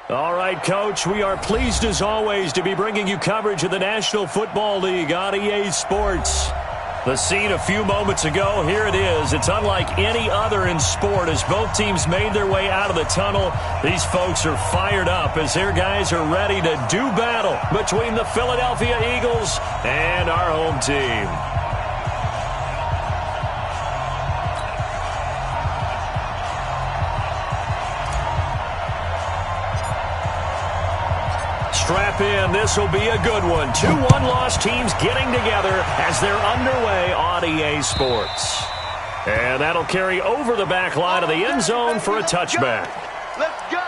All right, Coach, we are pleased as always to be bringing you coverage of the National Football League on EA Sports. The scene a few moments ago, here it is. It's unlike any other in sport as both teams made their way out of the tunnel. These folks are fired up as their guys are ready to do battle between the Philadelphia Eagles and our home team. Strap in. This will be a good one. 2 one-loss teams getting together as they're underway on EA Sports. And that'll carry over the back line of the end zone for a touchback. Let's go.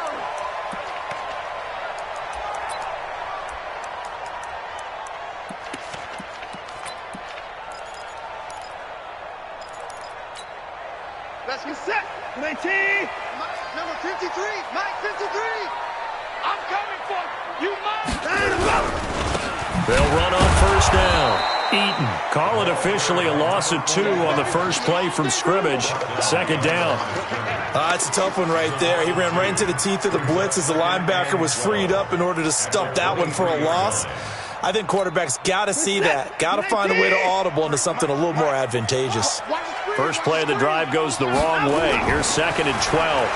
Let's get set. 19. Number 53. Mike 53. I'm coming for you, Mike. They'll run on first down. Eaton, call it officially a loss of 2 on the first play from scrimmage. Second down. It's a tough one right there. He ran right into the teeth of the blitz as the linebacker was freed up in order to stop that one for a loss. I think quarterbacks got to see that. Got to find a way to audible into something a little more advantageous. First play of the drive goes the wrong way. Here's 2nd and 12.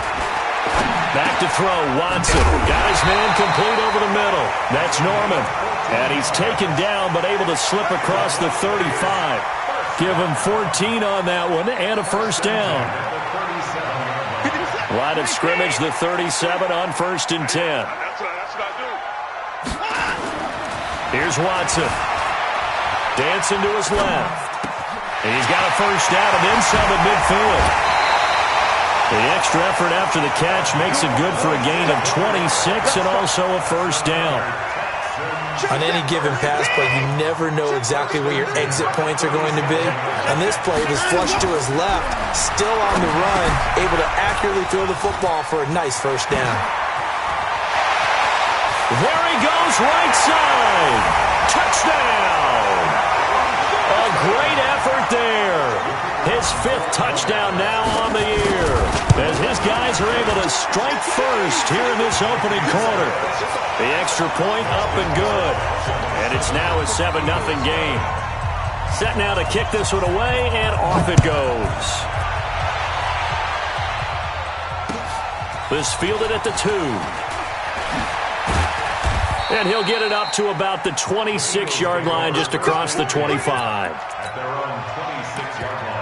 Back to throw, Watson. Got his man complete over the middle. That's Norman. And he's taken down but able to slip across the 35. Give him 14 on that one and a first down. Line of scrimmage, the 37 on 1st and 10. Here's Watson. Dancing to his left. And he's got a first down and then some at midfield. The extra effort after the catch makes it good for a gain of 26 and also a first down. On any given pass play, you never know exactly where your exit points are going to be. On this play, he was flushed to his left, still on the run, able to accurately throw the football for a nice first down. There he goes, right side. Touchdown. A great effort there. His 5th touchdown now on the year as his guys are able to strike first here in this opening quarter. The extra point up and good. And it's now a 7-0 game. Set now to kick this one away, and off it goes. This fielded at the 2. And he'll get it up to about the 26-yard line just across the 25. At their own 26-yard line.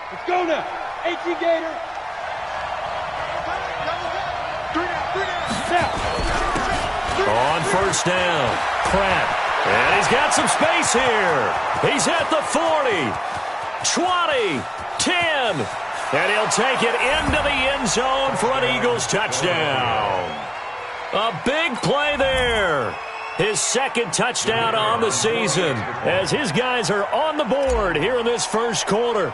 Let's go now. 18 Gator. 3 down. On first down, Pratt. And he's got some space here. He's at the 40, 20, 10. And he'll take it into the end zone for an Eagles touchdown. A big play there. His 2nd touchdown on the season as his guys are on the board here in this first quarter.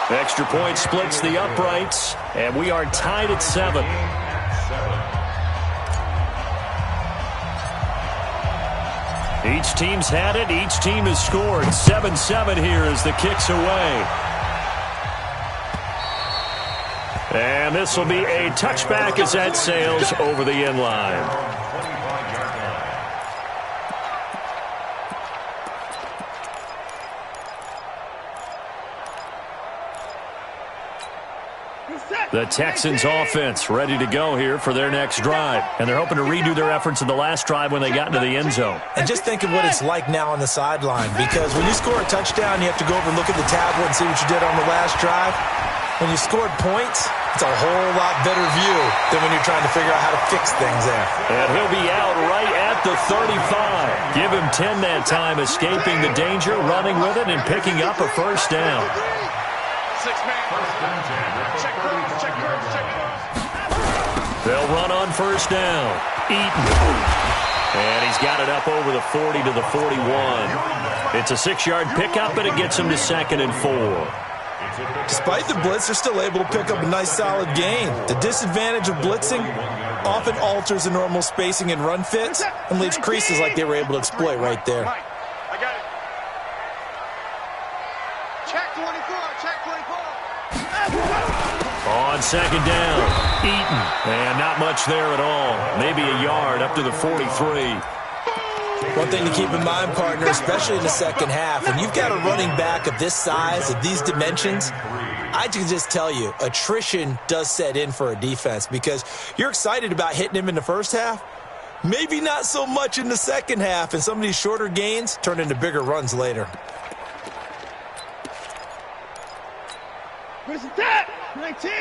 Extra point splits the uprights, and we are tied at 7. Each team's had it. Each team has scored. 7-7 here as the kick's away. And this will be a touchback as that sails over the end line. The Texans offense ready to go here for their next drive. And they're hoping to redo their efforts in the last drive when they got into the end zone. And just think of what it's like now on the sideline, because when you score a touchdown, you have to go over and look at the tablet and see what you did on the last drive. When you scored points, it's a whole lot better view than when you're trying to figure out how to fix things there. And he'll be out right at the 35. Give him 10 that time, escaping the danger, running with it, and picking up a first down. They'll run on first down. Eaton. And he's got it up over the 40 to the 41. It's a 6-yard pickup, and it gets him to 2nd and 4. Despite the blitz, they're still able to pick up a nice solid gain. The disadvantage of blitzing often alters the normal spacing and run fits and leaves creases like they were able to exploit right there. Mike, I got it. Check 24, check 24. On second down, Eaton. And not much there at all. Maybe a yard up to the 43. One thing to keep in mind, partner, especially in the second half, when you've got a running back of this size, of these dimensions, I can just tell you, attrition does set in for a defense because you're excited about hitting him in the first half. Maybe not so much in the second half, and some of these shorter gains turn into bigger runs later. Where's that? 19! 53!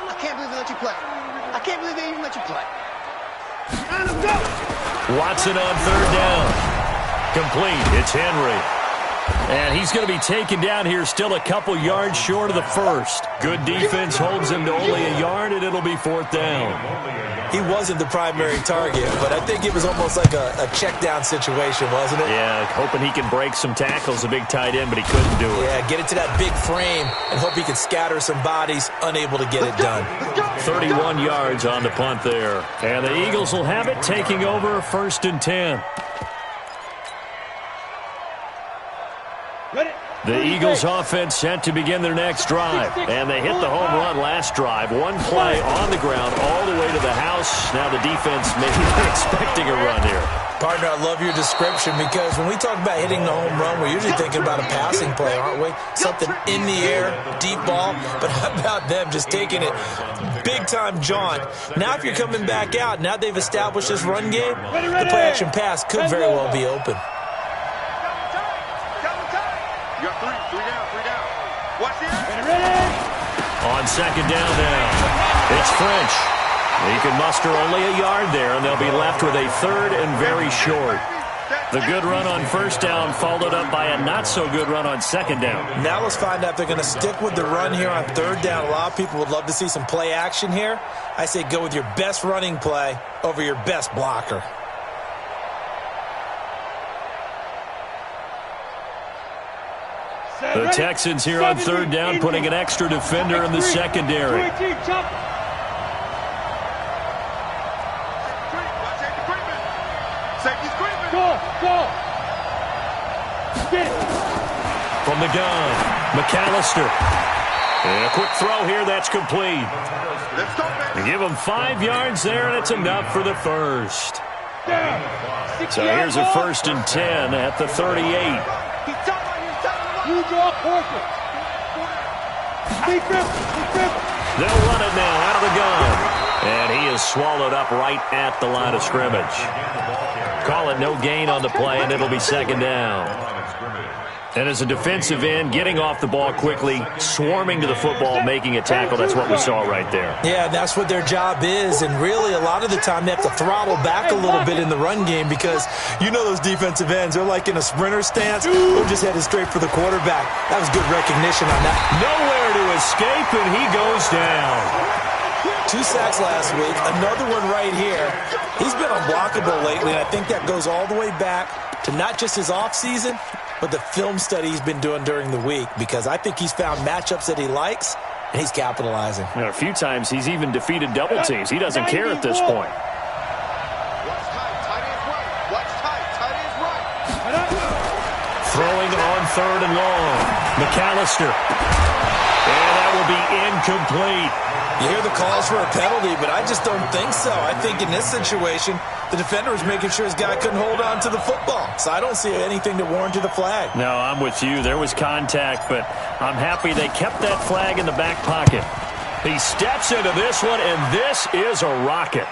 I can't believe they let you play. I can't believe they even let you play. And let's go! Watson on third down. Complete. It's Henry. And he's going to be taken down here still a couple yards short of the first. Good defense holds him to only a yard, and it'll be fourth down. He wasn't the primary target, but I think it was almost like a check down situation, wasn't it? Yeah, hoping he can break some tackles, a big tight end, but he couldn't do it. Yeah, get it to that big frame and hope he can scatter some bodies, unable to get it done. 31 yards on the punt there. And the Eagles will have it, taking over 1st and 10. The Eagles offense set to begin their next drive. And they hit the home run last drive. One play on the ground all the way to the house. Now the defense may be expecting a run here. Partner, I love your description because when we talk about hitting the home run, we're usually thinking about a passing play, aren't we? Something in the air, deep ball. But how about them just taking it big-time jaunt? Now if you're coming back out, now they've established this run game, the play-action pass could very well be open. You got three down. Watch this. On second down now, it's French. He can muster only a yard there, and they'll be left with a third and very short. The good run on first down followed up by a not-so-good run on second down. Now let's find out if they're going to stick with the run here on third down. A lot of people would love to see some play action here. I say go with your best running play over your best blocker. The Texans here on third down putting an extra defender in the secondary. From the gun, McAllister. And a quick throw here, that's complete. They give him 5 yards there, and it's enough for the first. So here's a 1st and 10 at the 38. They'll run it now out of the gun. And he is swallowed up right at the line of scrimmage. Call it no gain on the play, and it'll be second down. And as a defensive end, getting off the ball quickly, swarming to the football, making a tackle, that's what we saw right there. Yeah, that's what their job is, and really a lot of the time they have to throttle back a little bit in the run game because you know those defensive ends, they're like in a sprinter stance. They're just headed straight for the quarterback. That was good recognition on that. Nowhere to escape, and he goes down. 2 sacks last week, another one right here. He's been unblockable lately, and I think that goes all the way back to not just his offseason, but the film study he's been doing during the week, because I think he's found matchups that he likes, and he's capitalizing. A few times he's even defeated double teams. He doesn't care at this point. Watch tight, tight ends right. Watch tight, tight ends right. Throwing on third and long. McAllister. And that will be incomplete. You hear the calls for a penalty, but I just don't think so. I think in this situation, the defender was making sure his guy couldn't hold on to the football. So I don't see anything to warrant a flag. No, I'm with you. There was contact, but I'm happy they kept that flag in the back pocket. He steps into this one, and this is a rocket.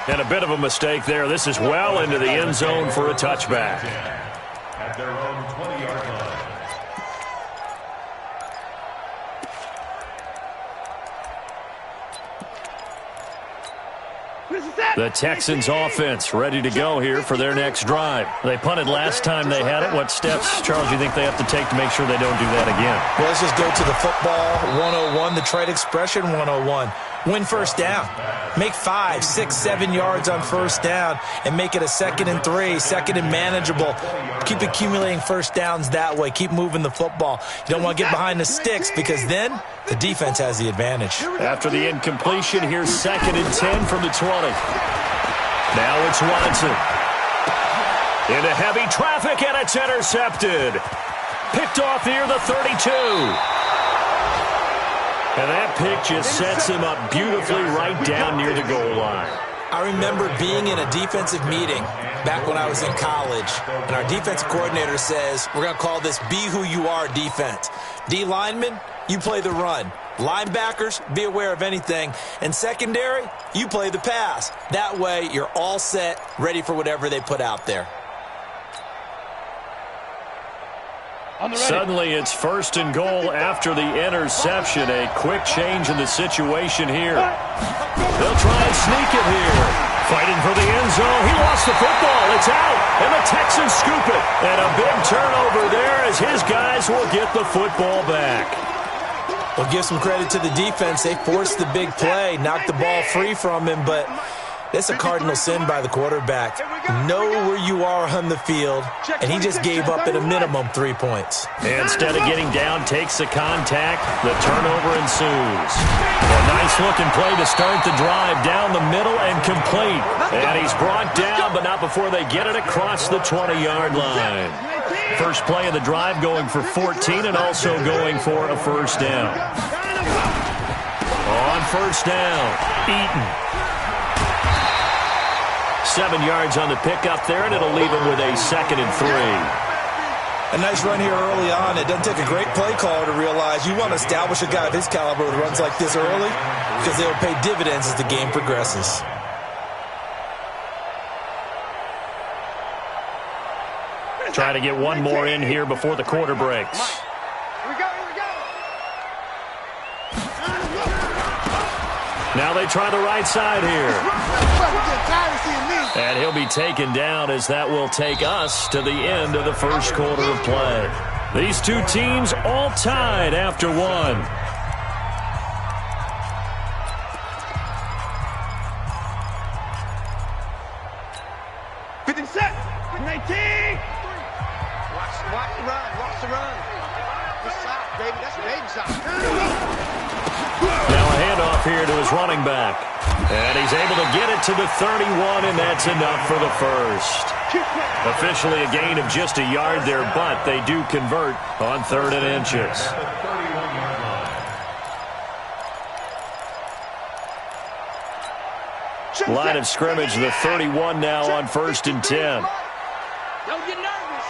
And a bit of a mistake there. This is well into the end zone for a touchback. At their own 20-yard line. The Texans offense ready to go here for their next drive. They punted last time they had it. What steps, Charles, do you think they have to take to make sure they don't do that again? Well, let's just go to the football 101, the trade expression 101. Win first down. Make 5, 6, 7 yards on first down and make it a 2nd and 3, 2nd and manageable. Keep accumulating first downs that way. Keep moving the football. You don't want to get behind the sticks because then the defense has the advantage. After the incompletion, here's 2nd and 10 from the 20. Now it's Watson. Into heavy traffic, and it's intercepted. Picked off near the 32. And that pick just sets him up beautifully right down near the goal line. I remember being in a defensive meeting back when I was in college, and our defensive coordinator says, we're going to call this Be Who You Are defense. D linemen, you play the run. Linebackers, be aware of anything. And secondary, you play the pass. That way, you're all set, ready for whatever they put out there. Suddenly, it's 1st and goal after the interception. A quick change in the situation here. They'll try and sneak it here. Fighting for the end zone. He lost the football. It's out. And the Texans scoop it. And a big turnover there as his guys will get the football back. Well, give some credit to the defense. They forced the big play, knocked the ball free from him, but that's a cardinal sin by the quarterback. Know where you are on the field, and he just gave up at a minimum 3 points. Instead of getting down, takes the contact. The turnover ensues. A nice-looking play to start the drive down the middle and complete. And he's brought down, but not before they get it across the 20-yard line. First play of the drive going for 14 and also going for a first down. On first down, Eaton. 7 yards on the pickup there, and it'll leave him with a 2nd and 3. A nice run here early on. It doesn't take a great play caller to realize you want to establish a guy of his caliber who runs like this early because they'll pay dividends as the game progresses. Try to get one more in here before the quarter breaks. Here we go. Now they try the right side here. And he'll be taken down as that will take us to the end of the first quarter of play. These two teams all tied after one. Set. 19. Watch the run. This side, baby. That's baby side. Now a handoff here to his running back. And he's able to get it to the 31, and that's enough for the first. Officially a gain of just a yard there, but they do convert on 3rd and inches. Line of scrimmage, the 31 now on 1st and 10. Don't get nervous.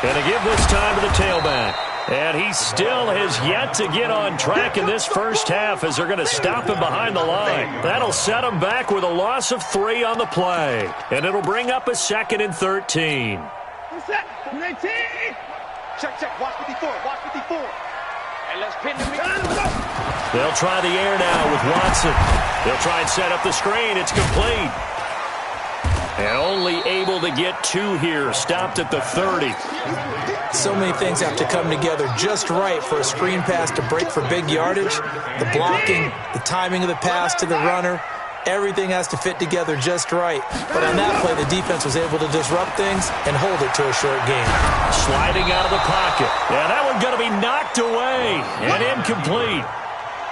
And to give this time to the tailback. And he still has yet to get on track in this first half as they're going to stop him behind the line. That'll set him back with a loss of 3 on the play. And it'll bring up a 2nd and 13. Set. 19. Check. Watch 54. And let's pin the They'll try the air now with Watson. They'll try and set up the screen. It's complete. And only able to get 2 here. Stopped at the 30. So many things have to come together just right for a screen pass to break for big yardage. The blocking, the timing of the pass to the runner, everything has to fit together just right. But on that play, the defense was able to disrupt things and hold it to a short game. Sliding out of the pocket. Yeah, that one's going to be knocked away and incomplete.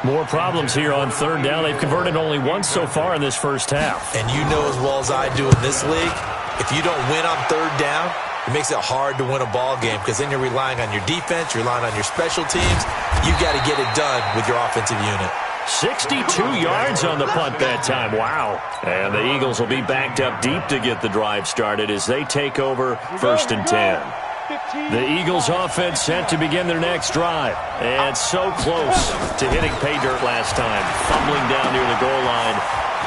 More problems here on 3rd down. They've converted only once so far in this first half. And you know as well as I do in this league, if you don't win on 3rd down, it makes it hard to win a ball game because then you're relying on your defense, you're relying on your special teams. You got to get it done with your offensive unit. 62 yards on the punt that time. Wow. And the Eagles will be backed up deep to get the drive started as they take over 1st and 10. The Eagles offense set to begin their next drive. And so close to hitting pay dirt last time. Fumbling down near the goal line.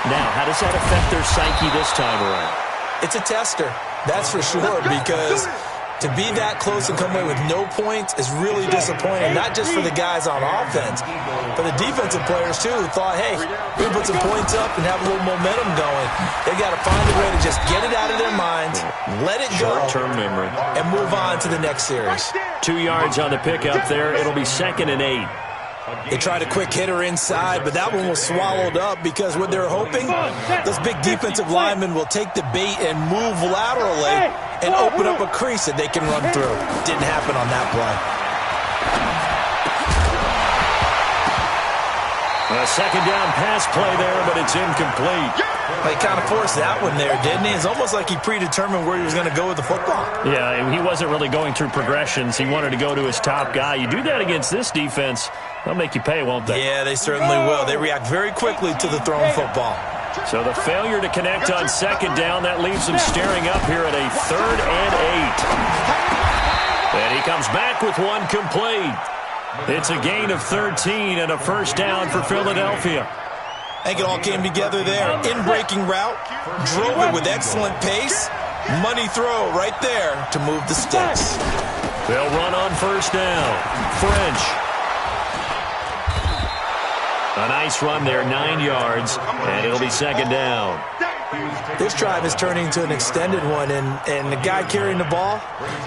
Now, how does that affect their psyche this time around? It's a tester, that's for sure, because to be that close and come away with no points is really disappointing, not just for the guys on offense, but the defensive players, too, who thought, hey, we can put some points up and have a little momentum going. They got to find a way to just get it out of their minds, let it go, short-term memory, and move on to the next series. 2 yards on the pickup there. It'll be 2nd and 8. They tried a quick hitter inside, but that one was swallowed up because what they're hoping, those big defensive linemen will take the bait and move laterally and open up a crease that they can run through. Didn't happen on that play. A second down pass play there, but it's incomplete. He kind of forced that one there, didn't he? It's almost like he predetermined where he was going to go with the football. Yeah, he wasn't really going through progressions. He wanted to go to his top guy. You do that against this defense, they'll make you pay, won't they? Yeah, they certainly will. They react very quickly to the thrown football. So the failure to connect on second down, that leaves them staring up here at a 3rd and 8. And he comes back with one complete. It's a gain of 13 and a first down for Philadelphia. I think it all came together there. In-breaking route, drove it with excellent pace. Money throw right there to move the sticks. They'll run on first down. French. A nice run there, 9 yards, and it'll be second down. This drive is turning into an extended one, and the guy carrying the ball,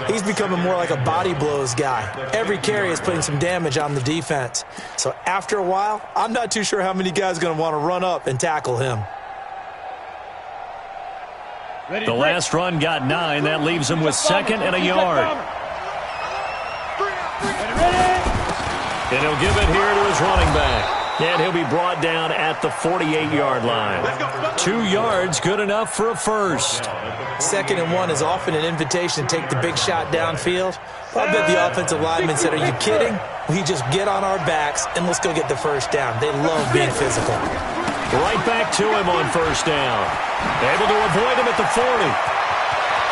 he's becoming more like a body blows guy. Every carry is putting some damage on the defense. So after a while, I'm not too sure how many guys are going to want to run up and tackle him. The last run got 9. That leaves him with 2nd and a yard. And he'll give it here to his running back. And he'll be brought down at the 48-yard line. 2 yards, good enough for a first. 2nd and 1 is often an invitation to take the big shot downfield. I bet the offensive lineman said, are you kidding? We just get on our backs and let's go get the first down. They love being physical. Right back to him on first down. Able to avoid him at the 40.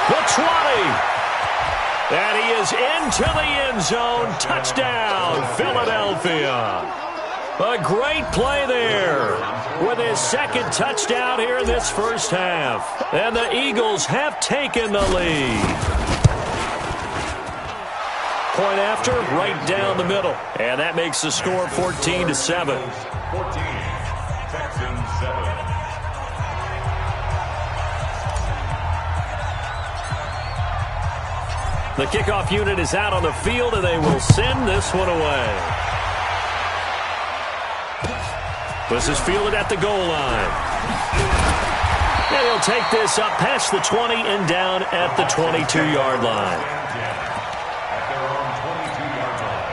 The 20. And he is into the end zone. Touchdown, Philadelphia. A great play there with his 2nd touchdown here in this first half. And the Eagles have taken the lead. Point after, right down the middle. And that makes the score 14-7. 14, Texans 7. The kickoff unit is out on the field, and they will send this one away. This is fielded at the goal line. And he'll take this up past the 20 and down at the 22-yard line. At their own 22-yard line.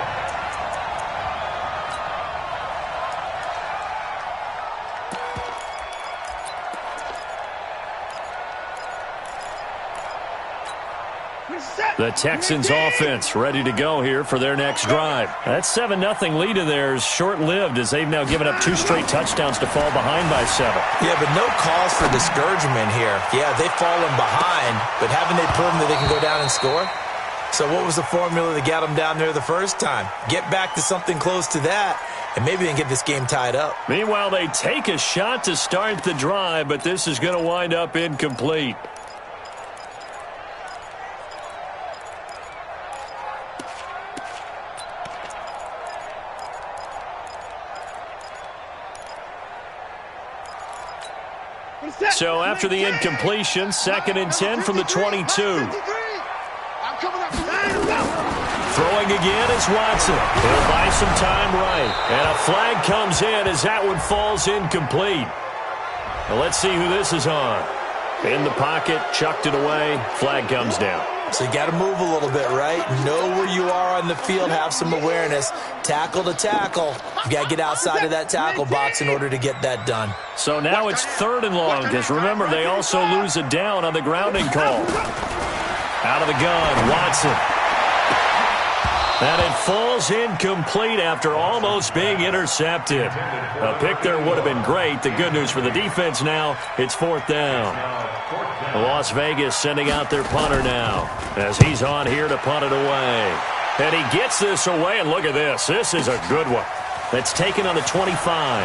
The Texans offense ready to go here for their next drive. That 7-0 lead of theirs short-lived as they've now given up 2 straight touchdowns to fall behind by 7. Yeah, but no cause for discouragement here. Yeah, they've fallen behind, but haven't they proven that they can go down and score? So what was the formula that got them down there the first time? Get back to something close to that, and maybe they can get this game tied up. Meanwhile, they take a shot to start the drive, but this is going to wind up incomplete. So after the incompletion, 2nd and 10 from the 22. Throwing again is Watson. He'll buy some time right. And a flag comes in as that one falls incomplete. Now let's see who this is on. In the pocket, chucked it away, flag comes down. So you got to move a little bit, right? Know where you are on the field, have some awareness. Tackle to tackle. You got to get outside of that tackle box in order to get that done. So now it's 3rd and long, because remember, they also lose a down on the grounding call. Out of the gun, Watson. And it falls incomplete after almost being intercepted. A pick there would have been great. The good news for the defense now, it's 4th down. Las Vegas sending out their punter now as he's on here to punt it away. And he gets this away, and look at this. This is a good one. That's taken on the 25.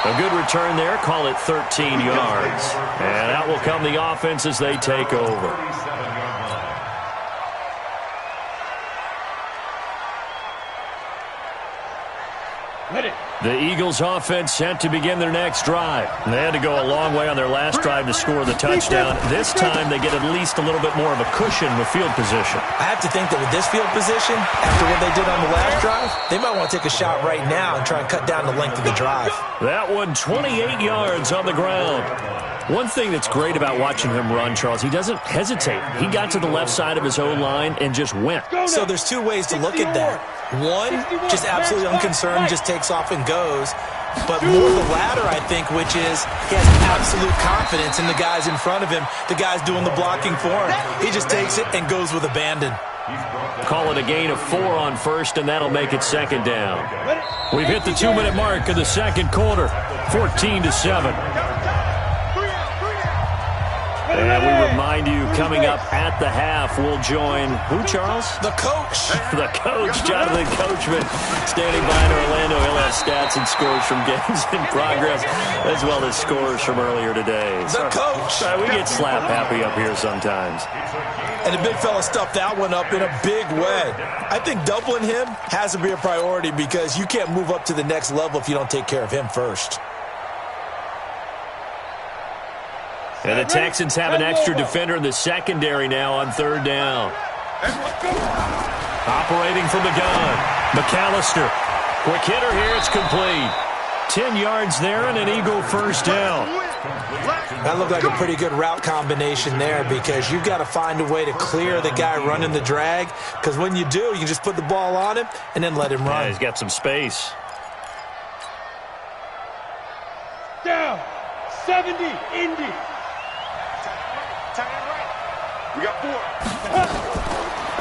A good return there. Call it 13 yards. And out will come the offense as they take over. The Eagles offense set to begin their next drive. They had to go a long way on their last drive to score the touchdown. This time they get at least a little bit more of a cushion with field position. I have to think that with this field position, after what they did on the last drive, they might want to take a shot right now and try and cut down the length of the drive. That one 28 yards on the ground. One thing that's great about watching him run, Charles, he doesn't hesitate. He got to the left side of his own line and just went. So there's two ways to look at that. One, just absolutely unconcerned, just takes off and goes. But more the latter, I think, which is he has absolute confidence in the guys in front of him, the guys doing the blocking for him. He just takes it and goes with abandon. Call it a gain of 4 on first, and that'll make it second down. We've hit the 2-minute mark of the second quarter, 14-7. And we remind you, coming up at the half, we'll join who, Charles? The coach. The coach, Jonathan Coachman, standing by in Orlando. He'll have stats and scores from games in progress, as well as scores from earlier today. The coach. We get slap happy up here sometimes. And the big fella stuffed that one up in a big way. I think doubling him has to be a priority because you can't move up to the next level if you don't take care of him first. And the Texans have an extra defender in the secondary now on third down. Operating from the gun, McAllister. Quick hitter here, it's complete. 10 yards there and an Eagle first down. That looked like a pretty good route combination there because you've got to find a way to clear the guy running the drag because when you do, you just put the ball on him and then let him run. Yeah, he's got some space. Down, 70, Indy. We got 4.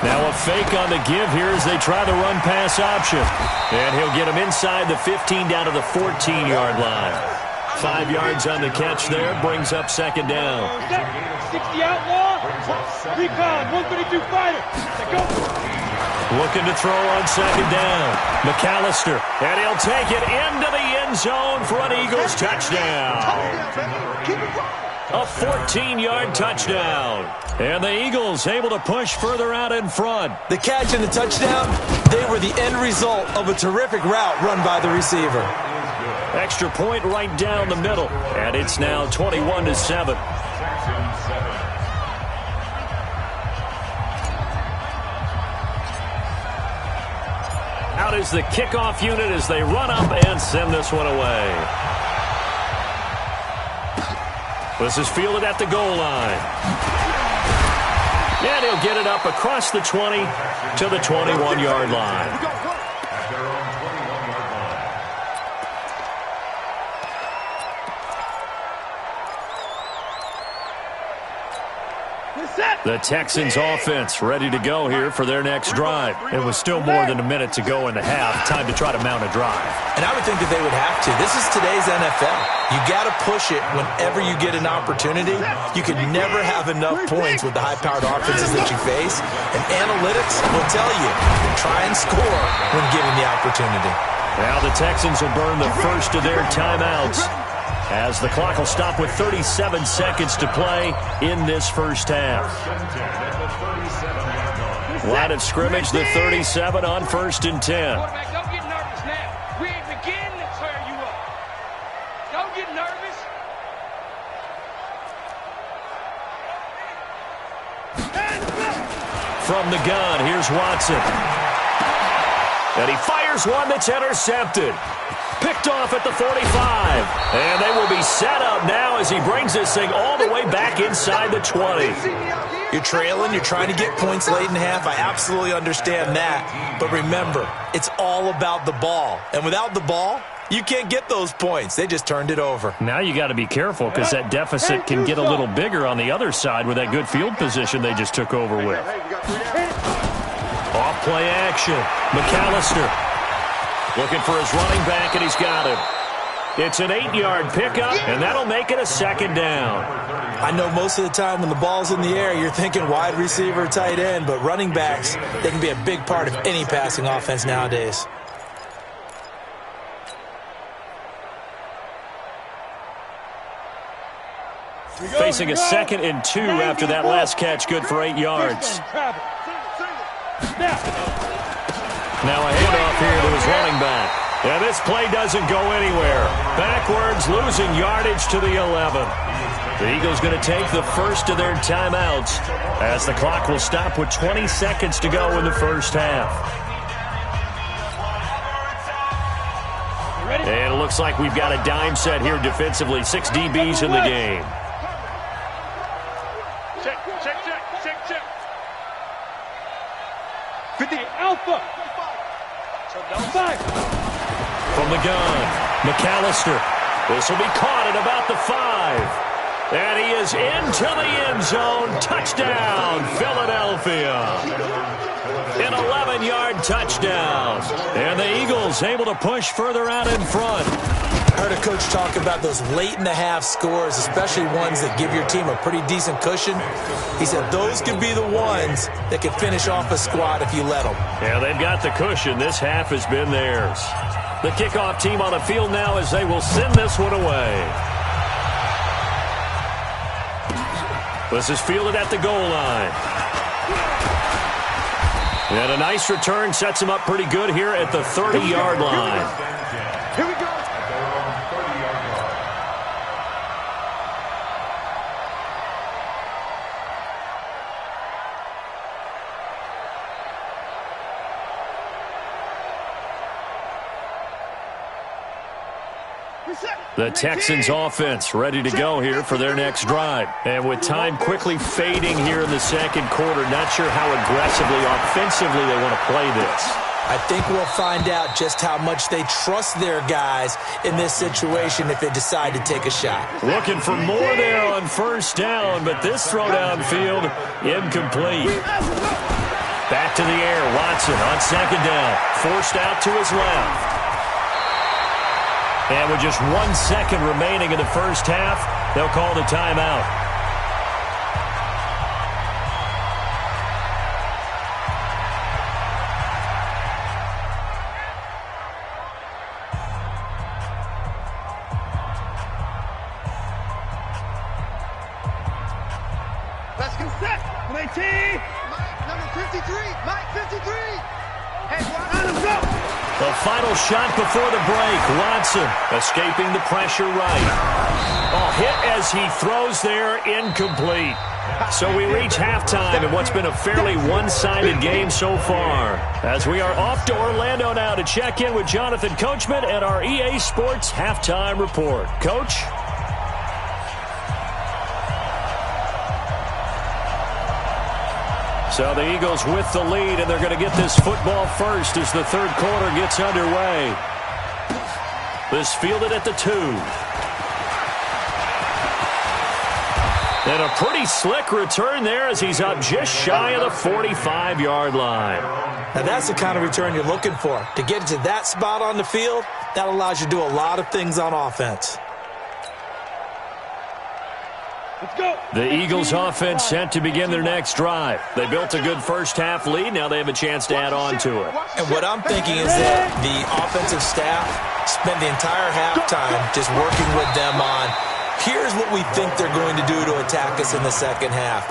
Now a fake on the give here as they try the run-pass option. And he'll get him inside the 15 down to the 14-yard line. 5 yards on the catch there, brings up second down. 60 outlaw, recon, 132 fighter. Go. Looking to throw on second down. McAllister, and he'll take it into the end zone for an Eagles touchdown. A 14-yard touchdown. And the Eagles able to push further out in front. The catch and the touchdown, they were the end result of a terrific route run by the receiver. Extra point right down the middle. And it's now 21-7. Out is the kickoff unit as they run up and send this one away. This is fielded at the goal line. And he'll get it up across the 20 to the 21-yard line. The Texans offense ready to go here for their next drive. It was still more than a minute to go in the half. Time to try to mount a drive. And I would think that they would have to. This is today's NFL. You got to push it whenever you get an opportunity. You can never have enough points with the high-powered offenses that you face. And analytics will tell you, try and score when given the opportunity. Now the Texans will burn the first of their timeouts, as the clock will stop with 37 seconds to play in this first half. Line of scrimmage, the 37 on 1st and 10. Quarterback, don't get nervous now. We ain't beginning to tear you up. Don't get nervous. From the gun, here's Watson. And he fires one that's intercepted. Picked off at the 45. And they will be set up now as he brings this thing all the way back inside the 20. You're trailing, you're trying to get points late in half. I absolutely understand that. But remember, it's all about the ball. And without the ball, you can't get those points. They just turned it over. Now you got to be careful because that deficit can get a little bigger on the other side with that good field position they just took over with. Off play action. McAllister looking for his running back, and he's got him. It's an 8-yard pickup, and that'll make it a second down. I know most of the time when the ball's in the air, you're thinking wide receiver, tight end, but running backs, they can be a big part of any passing offense nowadays. Facing a 2nd and 2 after that last catch, good for 8 yards. Now a handoff here to his running back. And this play doesn't go anywhere. Backwards, losing yardage to the 11. The Eagles going to take the first of their timeouts as the clock will stop with 20 seconds to go in the first half. And it looks like we've got a dime set here defensively. 6 DBs in the game. Check. 50 Alpha. From the gun, McAllister. This will be caught at about the 5. And he is into the end zone. Touchdown, Philadelphia. An 11-yard touchdown. And the Eagles able to push further out in front. I heard a coach talk about those late-in-the-half scores, especially ones that give your team a pretty decent cushion. He said those could be the ones that can finish off a squad if you let them. Yeah, they've got the cushion. This half has been theirs. The kickoff team on the field now as they will send this one away. This is fielded at the goal line. And a nice return sets him up pretty good here at the 30-yard line. Here we go. The Texans offense ready to go here for their next drive. And with time quickly fading here in the second quarter, not sure how aggressively, offensively they want to play this. I think we'll find out just how much they trust their guys in this situation if they decide to take a shot. Looking for more there on first down, but this throw downfield, incomplete. Back to the air, Watson on second down. Forced out to his left. And with just 1 second remaining in the first half, they'll call the timeout. Let's get set. 19. Mike, number 53. Mike, 53. Hey, let's go. The final shot before the break. Watson escaping the pressure right. Oh, hit as he throws there, incomplete. So we reach halftime in what's been a fairly one-sided game so far. As we are off to Orlando now to check in with Jonathan Coachman at our EA Sports Halftime Report. Coach? So the Eagles with the lead, and they're going to get this football first as the third quarter gets underway. This fielded at the 2. And a pretty slick return there as he's up just shy of the 45-yard line. Now that's the kind of return you're looking for. To get to that spot on the field, that allows you to do a lot of things on offense. Let's go. The Eagles offense set to begin their next drive. They built a good first half lead. Now they have a chance to add on to it. And what I'm thinking is that the offensive staff spent the entire halftime just working with them on, here's what we think they're going to do to attack us in the second half.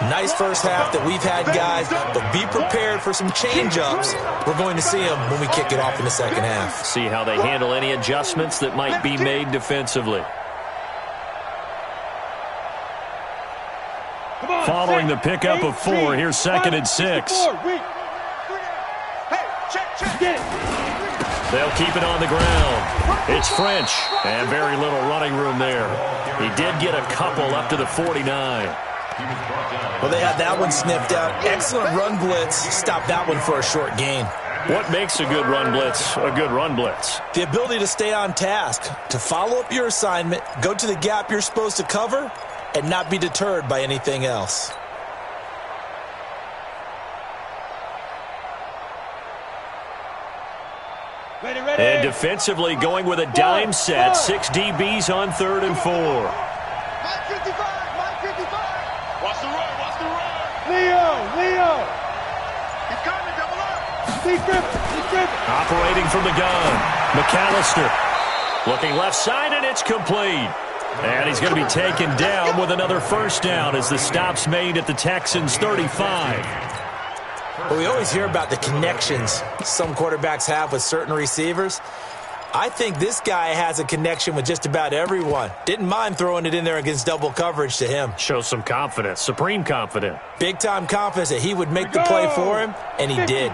Nice first half that we've had, guys, but be prepared for some change-ups. We're going to see them when we kick it off in the second half. See how they handle any adjustments that might be made defensively. Following the pickup of 4, here's 2nd and 6. They'll keep it on the ground. It's French, and very little running room there. He did get a couple up to the 49. Well, they had that one sniffed out. Excellent run blitz. Stopped that one for a short gain. What makes a good run blitz a good run blitz? The ability to stay on task, to follow up your assignment, go to the gap you're supposed to cover, and not be deterred by anything else. Ready, ready. And defensively going with a dime set. 6 DBs on 3rd and 4. Mike 55. Mike 55. Watch the run. Watch the run. Leo. He's coming. Double up. He's gripping. Operating from the gun. McAllister looking left side, and it's complete. And he's going to be taken down with another first down as the stop's made at the Texans' 35. Well, we always hear about the connections some quarterbacks have with certain receivers. I think this guy has a connection with just about everyone. Didn't mind throwing it in there against double coverage to him. Shows some confidence, supreme confidence. Big-time confidence that he would make the play for him, and he did.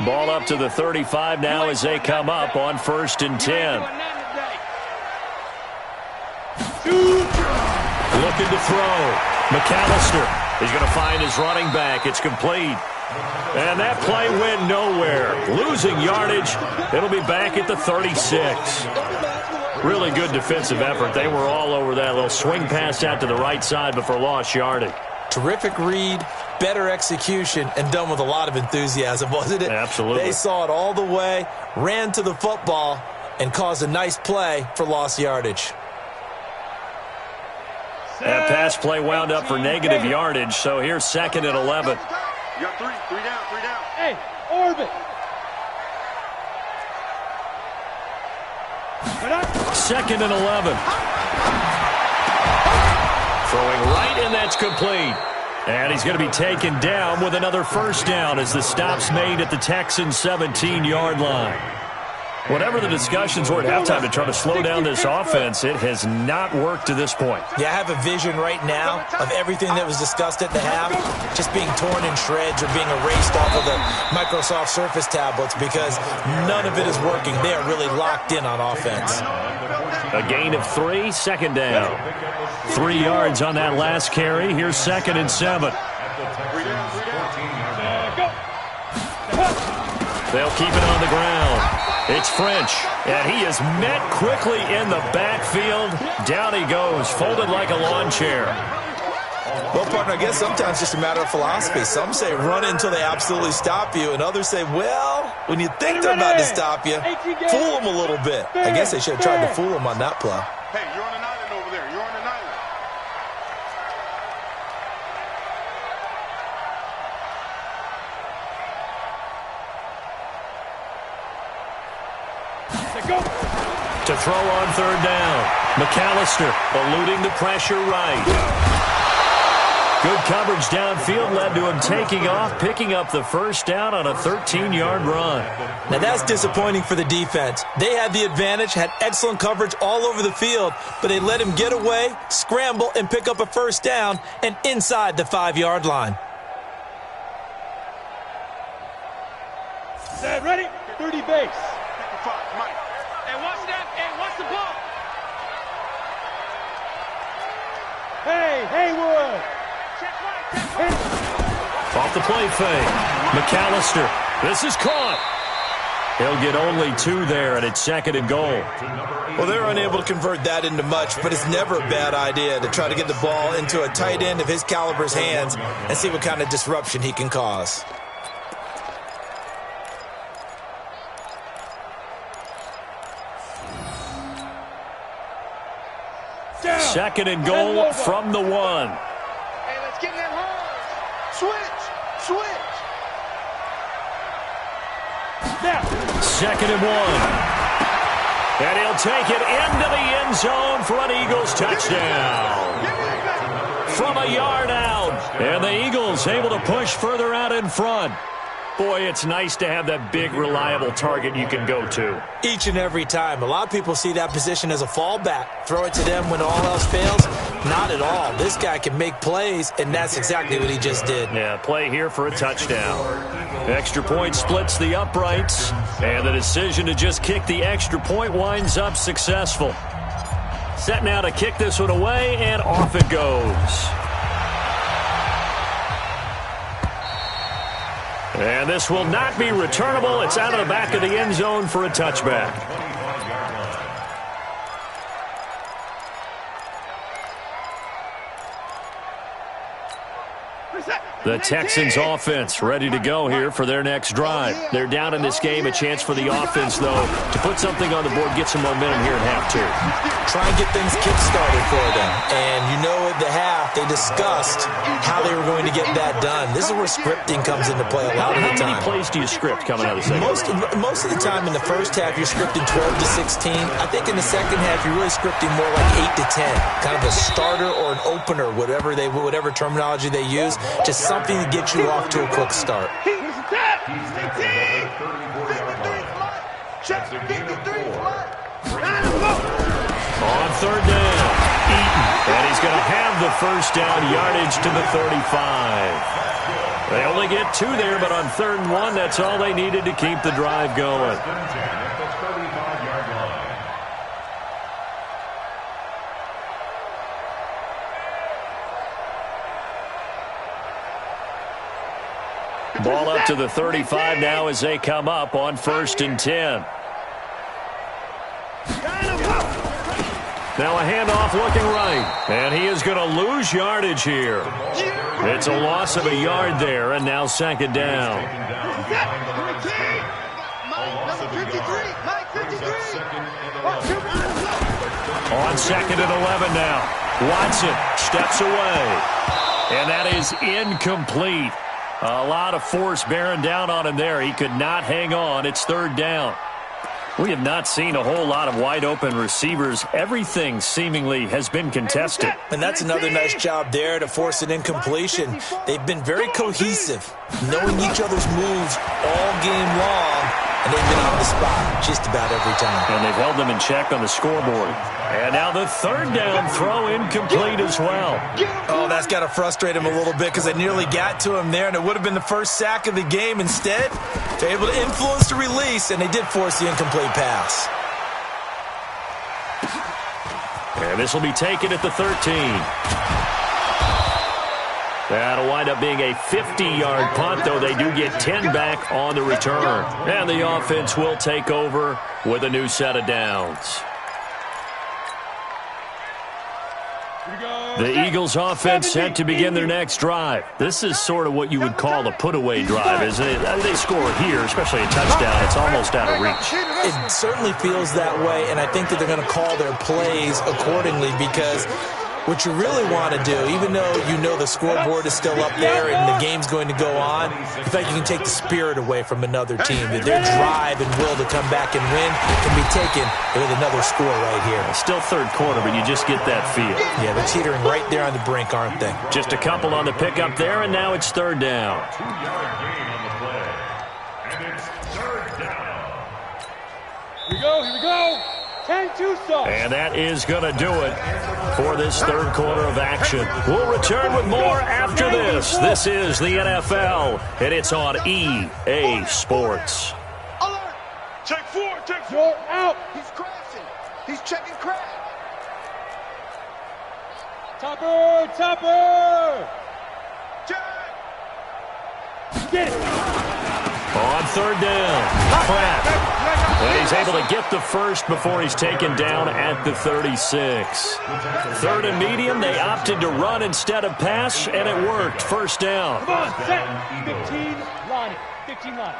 Ball up to the 35 now as they come up on 1st and 10. Looking to throw. McAllister is going to find his running back. It's complete. And that play went nowhere. Losing yardage. It'll be back at the 36. Really good defensive effort. They were all over that little swing pass out to the right side before lost yardage. Terrific read, better execution, and done with a lot of enthusiasm, wasn't it? Absolutely. They saw it all the way, ran to the football, and caused a nice play for lost yardage. That pass play wound up for negative yardage, so here's 2nd and 11. You got three down. Hey, orbit. 2nd and 11. Throwing right, and that's complete. And he's going to be taken down with another 1st down as the stop's made at the Texans' 17-yard line. Whatever the discussions were at halftime to try to slow down this offense, it has not worked to this point. Yeah, I have a vision right now of everything that was discussed at the half just being torn in shreds or being erased off of the Microsoft Surface tablets because none of it is working. They are really locked in on offense. A gain of 3, 2nd down. 3 yards on that last carry. Here's 2nd and 7. They'll keep it on the ground. It's French, and he is met quickly in the backfield. Down he goes, folded like a lawn chair. Well, partner, I guess sometimes it's just a matter of philosophy. Some say run until they absolutely stop you, and others say, well, when you think they're about to stop you, fool them a little bit. I guess they should have tried to fool them on that play. Hey, you're on an island over there. You're on an island. To throw on 3rd down. McAllister eluding the pressure right. Good coverage downfield led to him taking off, picking up the 1st down on a 13-yard run. Now that's disappointing for the defense. They had the advantage, had excellent coverage all over the field, but they let him get away, scramble, and pick up a 1st down and inside the 5-yard line. Set, ready? 30 base. Mike. And what's that? And what's the ball? Hey, Haywood. Off the play fake. McAllister. This is caught. He'll get only 2 there, and it's 2nd and goal. Well, they're unable to convert that into much, but it's never a bad idea to try to get the ball into a tight end of his caliber's hands and see what kind of disruption he can cause. Down. 2nd and goal from the 1. Hey, let's get in that hole. Switch. Now. 2nd and 1. And he'll take it into the end zone for an Eagles touchdown. From a yard out. And the Eagles able to push further out in front. Boy, it's nice to have that big, reliable target you can go to. Each and every time. A lot of people see that position as a fallback. Throw it to them when all else fails. Not at all. This guy can make plays, and that's exactly what he just did. Yeah, play here for a touchdown. Extra point splits the uprights, and the decision to just kick the extra point winds up successful. Set now to kick this one away, and off it goes. And this will not be returnable. It's out of the back of the end zone for a touchback. The Texans offense ready to go here for their next drive. They're down in this game. A chance for the offense, though, to put something on the board, get some momentum here in half 2. Try and get things kick-started for them. And you know at the half, they discussed how they were going to get that done. This is where scripting comes into play a lot of the time. How many plays do you script coming out of the second? Most of the time in the first half, you're scripting 12 to 16. I think in the second half, you're really scripting more like 8 to 10. Kind of a starter or an opener, whatever terminology they use. Just something to get you off to a quick start. Check 53, On third down, Eaton. And he's going to have the first down, yardage to the 35. They only get 2 there, but on 3rd and 1, that's all they needed to keep the drive going. Ball up to the 35 now as they come up on 1st and 10. Now a handoff looking right, and he is going to lose yardage here. It's a loss of a yard there, and now 2nd down. On 2nd and 11 now. Watson steps away, and that is incomplete. A lot of force bearing down on him there. He could not hang on. It's 3rd down. We have not seen a whole lot of wide-open receivers. Everything seemingly has been contested. And that's another nice job there to force an incompletion. They've been very cohesive, knowing each other's moves all game long, and they've been on the spot just about every time. And they've held them in check on the scoreboard. And now the 3rd down throw incomplete as well. Oh, that's got to frustrate him a little bit because they nearly got to him there, and it would have been the first sack of the game. Instead, they're able to influence the release, and they did force the incomplete pass. And this will be taken at the 13. That'll wind up being a 50-yard punt, though they do get 10 back on the return. And the offense will take over with a new set of downs. The Eagles offense set to begin their next drive. This is sort of what you would call a put-away drive, isn't it? They score here, especially a touchdown. It's almost out of reach. It certainly feels that way, and I think that they're going to call their plays accordingly because what you really want to do, even though you know the scoreboard is still up there and the game's going to go on, in fact, you can take the spirit away from another team. That their drive and will to come back and win can be taken with another score right here. Still 3rd quarter, but you just get that feel. Yeah, they're teetering right there on the brink, aren't they? Just a couple on the pickup there, and now it's 3rd down. 2-yard gain on the play. And it's 3rd down. Here we go. 10-2 And that is going to do it for this 3rd quarter of action. We'll return with more after this. This is the NFL, and it's on EA Sports. Alert! Check 4, check 4. You're out. He's crashing. He's checking crash. Topper. Check. Get it. On 3rd down, Pratt. And he's able to get the first before he's taken down at the 36. 3rd and medium, they opted to run instead of pass, and it worked. 1st down. Come on, set. 15, line it. 15 line.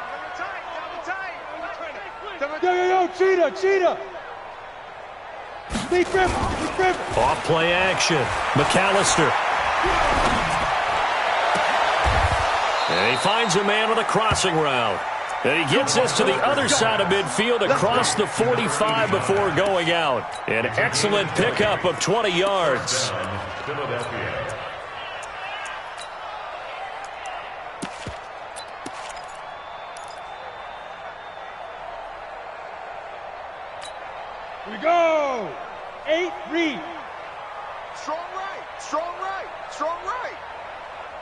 Yo, cheetah. Deep grip. Off play action, McAllister. And he finds a man with a crossing route. And he gets this to the other side of midfield across the 45 before going out. An excellent pickup of 20 yards. Here we go. 8, read. Strong right.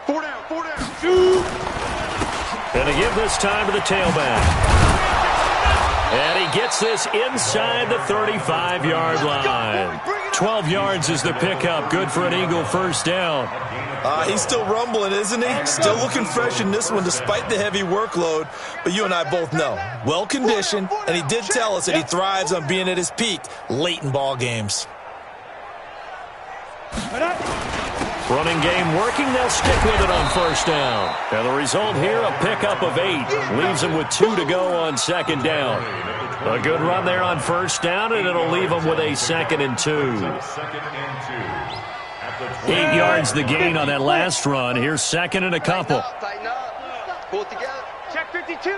4 down. Shoot. And to give this time to the tailback. And he gets this inside the 35-yard line. 12 yards is the pickup. Good for an Eagle 1st down. He's still rumbling, isn't he? Still looking fresh in this one despite the heavy workload. But you and I both know, well-conditioned, and he did tell us that he thrives on being at his peak late in ball games. Running game working. They'll stick with it on 1st down. And the result here, a pickup of 8. Leaves them with 2 to go on 2nd down. A good run there on 1st down, and it'll leave them with a 2nd and 2. 8 yards the gain on that last run. Here's 2nd and a couple. Tighten up. Pull it together. Check 52.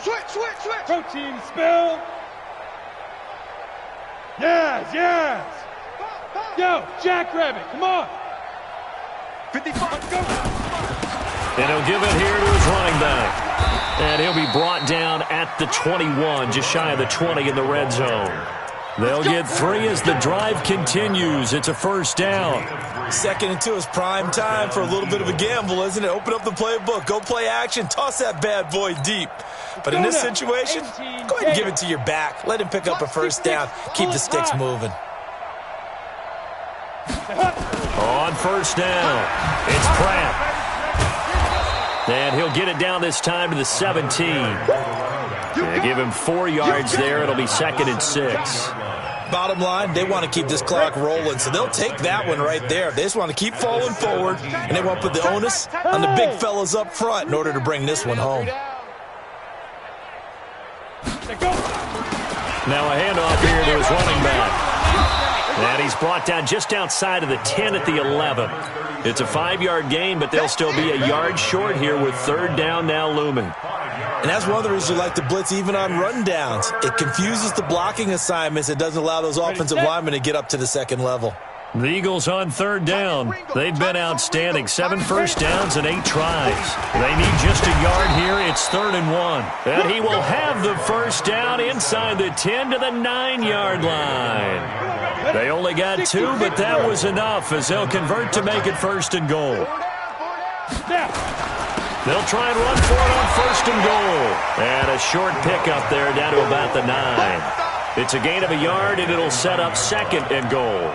Switch. Protein spill. Yes. Yo, Jackrabbit, come on. 55. Go. And he'll give it here to his running back. And he'll be brought down at the 21, just shy of the 20 in the red zone. They'll get 3 as the drive continues. It's a first down. 2nd and 2 is prime time for a little bit of a gamble, isn't it? Open up the playbook, go play action, toss that bad boy deep. But in this situation, go ahead and give it to your back. Let him pick up a first down. Keep the sticks moving. On first down, it's Pratt. And he'll get it down this time to the 17. They give him 4 yards there. It'll be 2nd and 6. Bottom line, they want to keep this clock rolling, so they'll take that one right there. They just want to keep falling forward, and they want to put the onus on the big fellas up front in order to bring this one home. Now a handoff here to his running back. And he's brought down just outside of the 10 at the 11. It's a 5-yard gain, but they'll still be a yard short here with 3rd down now looming. And that's one of the reasons you like to blitz even on rundowns. It confuses the blocking assignments. It doesn't allow those offensive linemen to get up to the 2nd level. The Eagles on 3rd down. They've been outstanding. 7 first downs and 8 tries. They need just a yard here. It's 3rd and 1. And he will have the first down inside the 10 to the 9-yard line. They only got 2, but that was enough as they'll convert to make it 1st and goal. They'll try and run for it on 1st and goal. And a short pickup there down to about the 9. It's a gain of a yard, and it'll set up 2nd and goal.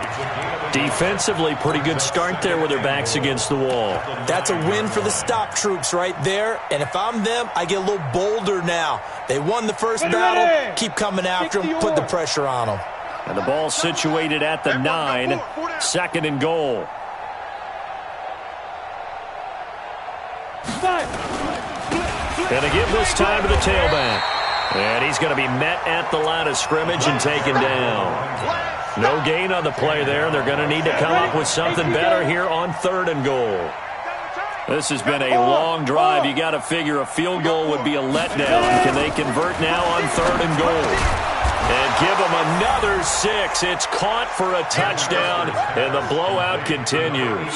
Defensively, pretty good start there with their backs against the wall. That's a win for the stop troops right there. And if I'm them, I get a little bolder now. They won the first battle. Keep coming after them. Put the pressure on them. And the ball situated at the 9. 2nd and goal. And a give this time to the tailback. And he's going to be met at the line of scrimmage and taken down. No gain on the play there. They're going to need to come up with something better here on 3rd and goal. This has been a long drive. You got to figure a field goal would be a letdown. Can they convert now on 3rd and goal? And give them another 6. It's caught for a touchdown, and the blowout continues.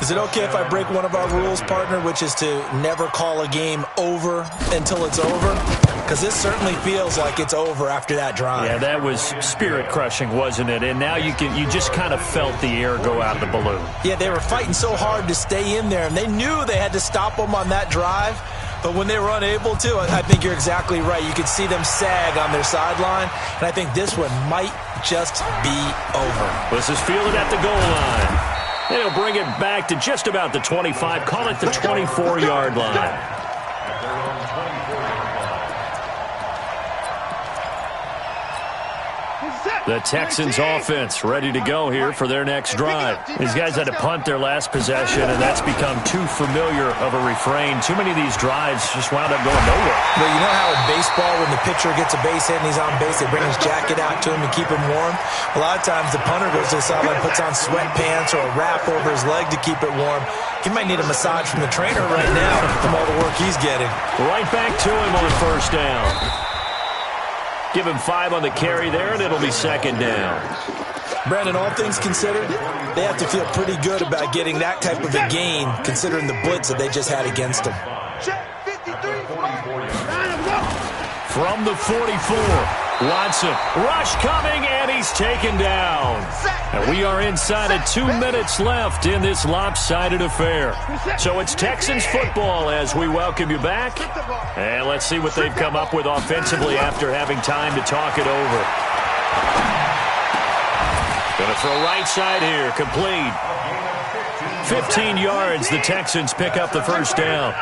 Is it okay if I break one of our rules, partner, which is to never call a game over until it's over? Because this certainly feels like it's over after that drive. Yeah, that was spirit-crushing, wasn't it? And now you just kind of felt the air go out of the balloon. Yeah, they were fighting so hard to stay in there, and they knew they had to stop them on that drive. But when they were unable to, I think you're exactly right. You could see them sag on their sideline, and I think this one might just be over. This is fielded at the goal line. And he'll bring it back to just about the 25. Call it the 24-yard line. The Texans offense ready to go here for their next drive. These guys had to punt their last possession, and that's become too familiar of a refrain. Too many of these drives just wound up going nowhere. But you know how in baseball, when the pitcher gets a base hit and he's on base, they bring his jacket out to him to keep him warm? A lot of times the punter goes to the sideline, puts on sweatpants or a wrap over his leg to keep it warm. He might need a massage from the trainer right now from all the work he's getting. Right back to him on 1st down. Give him 5 on the carry there, and it'll be 2nd down. Brandon, all things considered, they have to feel pretty good about getting that type of a gain, considering the blitz that they just had against them. From the 44, Watson, rush coming, and he's taken down. And we are inside of 2 minutes left in this lopsided affair. So it's Texans football as we welcome you back. And let's see what they've come up with offensively after having time to talk it over. Going to throw right side here, complete. 15 yards, the Texans pick up the 1st down.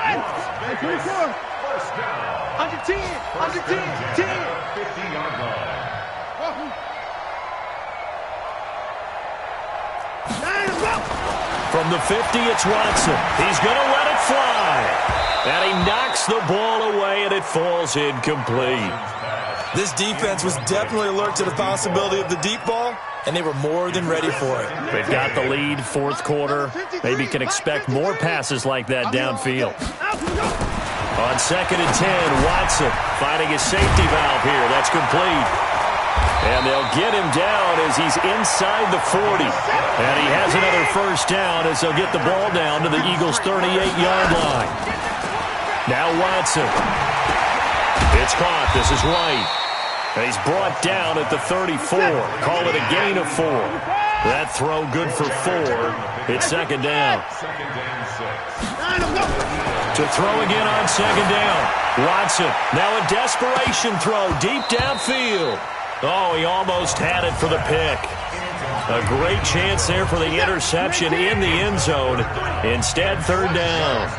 Under 10, 10. 50-yard line. From the 50, it's Watson. He's going to let it fly. And he knocks the ball away, and it falls incomplete. This defense was definitely alert to the possibility of the deep ball, and they were more than ready for it. They've got the lead, 4th quarter. Maybe can expect more passes like that downfield. On 2nd and 10, Watson finding his safety valve here. That's complete. And they'll get him down as he's inside the 40. And he has another 1st down as they'll get the ball down to the Eagles' 38-yard line. Now Watson. It's caught. This is White. He's brought down at the 34. Call it a gain of 4. That throw good for 4. It's second down. To throw again on second down. Watson. Now a desperation throw deep downfield. Oh, he almost had it for the pick. A great chance there for the interception in the end zone. Instead, third down.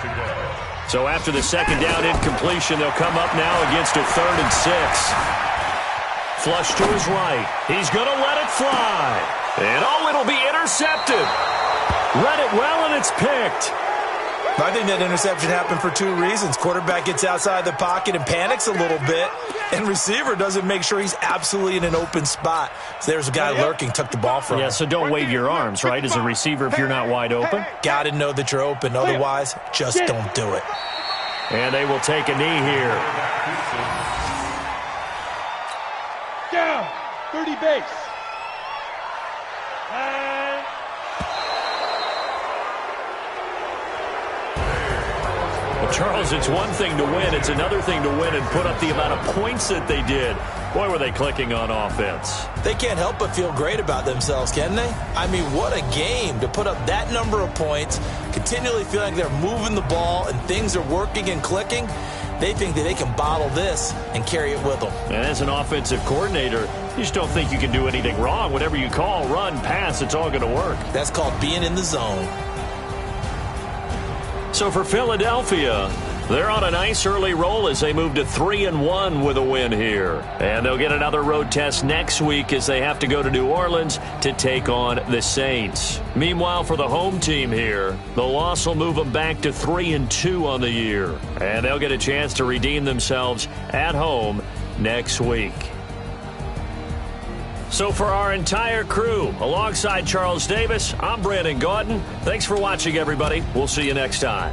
So after the second down incompletion, they'll come up now against a 3rd and 6. Flush to his right. He's going to let it fly. And, oh, it'll be intercepted. Read it well, and it's picked. I think that interception happened for 2 reasons. Quarterback gets outside the pocket and panics a little bit, and receiver doesn't make sure he's absolutely in an open spot. So there's a guy lurking, took the ball from him. Yeah, so don't wave your arms, right, as a receiver if you're not wide open. Got to know that you're open. Otherwise, just don't do it. And they will take a knee here. Down. 30 base. And well, Charles, it's one thing to win. It's another thing to win and put up the amount of points that they did. Boy, were they clicking on offense. They can't help but feel great about themselves, can they? I mean, what a game to put up that number of points, continually feeling like they're moving the ball and things are working and clicking. They think that they can bottle this and carry it with them. And as an offensive coordinator, you just don't think you can do anything wrong. Whatever you call, run, pass, it's all going to work. That's called being in the zone. So for Philadelphia, they're on a nice early roll as they move to 3-1 with a win here. And they'll get another road test next week as they have to go to New Orleans to take on the Saints. Meanwhile, for the home team here, the loss will move them back to 3-2 on the year. And they'll get a chance to redeem themselves at home next week. So for our entire crew, alongside Charles Davis, I'm Brandon Gaudin. Thanks for watching, everybody. We'll see you next time.